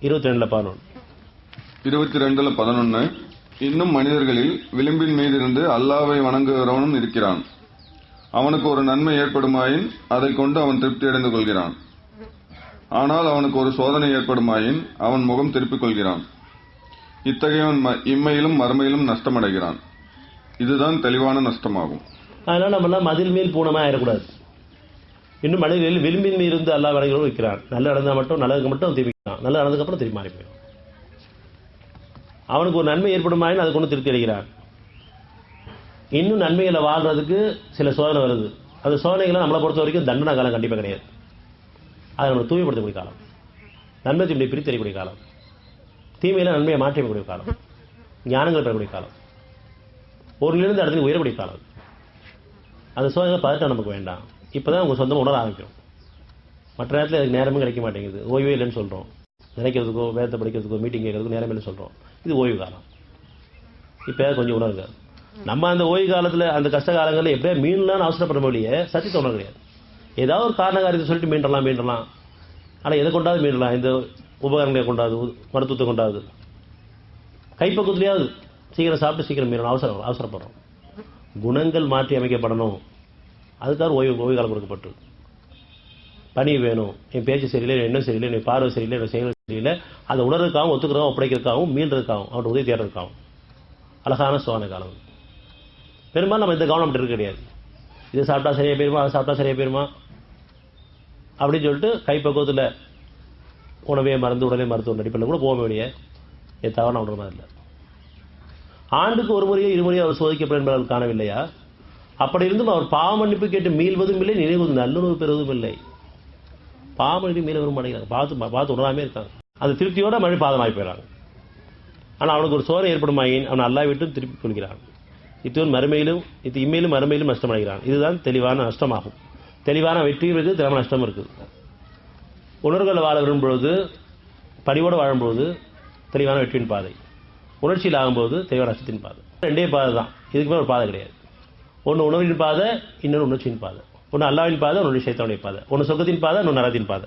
22:11. 22:11. இன்னும் மனிதர்களில் விளிம்பின் மீது இருந்து அல்லாவை வணங்குகிறவனும் இருக்கிறான். அவனுக்கு ஒரு நன்மை ஏற்படுமாயின் அதை கொண்டு அவன் திருப்தி அடைந்து கொள்கிறான். ஆனால் அவனுக்கு ஒரு சோதனை ஏற்படுமாயின் அவன் முகம் திருப்பிக் கொள்கிறான். இத்தகையவன் இம்மையிலும் மறுமையிலும் நஷ்டமடைகிறான். இதுதான் தெளிவான நஷ்டமாகும். அதனால நம்ம எல்லாம் மதில் மேல் பூனமா ஆயிடக்கூடாது. இன்னும் மனிதர்களில் விளிம்பின் மீது இருந்து அல்லா வணங்குகிறவனும் இருக்கிறான். நல்லா நடந்தா மட்டும் நல்லதுக்கு மட்டும் திரும்பிக்கிறான். நல்லா நடந்ததுக்கு அப்புறம் திரும்பி மாறி போயிடும். அவனுக்கு ஒரு நன்மை ஏற்படுமாயின் அதுக்கு ஒன்று திருப்தி அடைகிறான். இன்னும் நன்மைகளை வாழ்றதுக்கு சில சோதனை வருது. அந்த சோதனைகளை நம்மளை பொறுத்த வரைக்கும் தண்டனை காலம் கண்டிப்பாக கிடையாது. அதை நம்ம தூய்மைப்படுத்தக்கூடிய காலம், நன்மை தீமையை பிரித்தறியக்கூடிய காலம், தீமையில நன்மையை மாற்றியக்கூடிய காலம், ஞானங்கள் பெறக்கூடிய காலம், ஒரு நிலையிலிருந்து இடத்துல உயரக்கூடிய காலம். அந்த சோதனை பதட்டம் நமக்கு வேண்டாம். இப்போதான் உங்க சொந்தமாக உணர ஆரம்பிக்கும். மற்ற நேரத்தில் அதுக்கு நேரமும் கிடைக்க மாட்டேங்குது. ஓய்வே இல்லைன்னு சொல்கிறோம். நினைக்கிறதுக்கோ வேதத்தை படிக்கிறதுக்கோ மீட்டிங் கேட்கறதுக்கோ நேரம் இல்லைன்னு சொல்கிறோம். இது ஓய்வு காலம். இப்போ கொஞ்சம் உணருங்க. நம்ம அந்த ஓய்வு காலத்தில் அந்த கஷ்ட காலங்களில் எப்படியா மீன்லாம் அவசரப்படுற வழியே சத்தியத்தை உணர கிடையாது. ஏதாவது ஒரு காரண காரியத்தை சொல்லிட்டு மீண்டலாம். ஆனால் எதை கொண்டாவது மீண்டலாம். இந்த உபகரணங்களை கொண்டாது, மருத்துவத்தை கொண்டாது, கைப்பக்கத்துலையாவது சீக்கிரம் சாப்பிட்டு சீக்கிரம் மீறணும். அவசரப்படுறோம். குணங்கள் மாற்றி அமைக்கப்படணும். அதுக்காக ஓய்வு காலம் கொடுக்கப்பட்டு பணி வேணும். என் பேச்சு சரியில்லை, எண்ணம் சரியில்லை, என் பார்வை சரியில்லை, என் செயல் சரியில்லை, அதை உணர்றதுக்காகவும் ஒத்துக்கிறதும் ஒப்படைக்கிறதுக்காகவும் மீள்றதுக்காகவும் அவன் உதவி தேடுறதுக்காகவும் அழகான சோதனை காலம். பெரும்பாலும் நம்ம இந்த கவனம் அப்படி இருக்க கிடையாது. இது சாப்பிட்டா சரியா போயிருமா, அதை சாப்பிட்டா சரியா போயிருமா அப்படின்னு சொல்லிட்டு கைப்பக்குவத்தில் உணவே மருந்து உடனே மருத்துவம் நடிப்பில் கூட போக வேண்டிய தவறான உணர்வு மாதிரி இல்லை. ஆண்டுக்கு ஒரு முறையோ இருமுறையோ அவர் சோதிக்கப்படும் என்பதால் காணவில்லையா? அப்படி இருந்தும் அவர் பாவ மன்னிப்பு கேட்டு மீள்வதும் இல்லை, நினைவதும் நல்லுணர்வு பெறுவதும் இல்லை. பாவ மன்னிப்பு மீள விரும்ப மாட்டேங்கிறாங்க. பார்த்து உணராமே இருக்காங்க. அந்த திருப்தியோட மழை பாதமாகி போயிடறாங்க. ஆனால் அவனுக்கு ஒரு சோதனை ஏற்படுமாயின் அவன் அல்லா விட்டும் திருப்பி கொள்கிறான். இம்மையிலும் மறுமையிலும் நஷ்டமடைகிறான். இதுதான் தெளிவான நஷ்டமாகும். தெளிவான வெற்றியும் இருக்குது, தெளிவான நஷ்டம் இருக்குது. உணர்வுகளை வாழ விரும்பும்போது, பணிவோடு வாழும்போது தெளிவான வெற்றியின் பாதை, உணர்ச்சியில் ஆகும்போது தெளிவான நஷ்டத்தின் பாதை. ரெண்டே பாதை தான். இதுக்கு மேலே ஒரு பாதை கிடையாது. ஒன்று உணர்வின் பாதை, இன்னொரு உணர்ச்சியின் பாதை. ஒன்று அல்லாவின் பாதை, ஒன்று சைத்தானுடைய பாதை. ஒன்று சொர்க்கத்தின் பாதை, இன்னொன்று நரகத்தின் பாதை.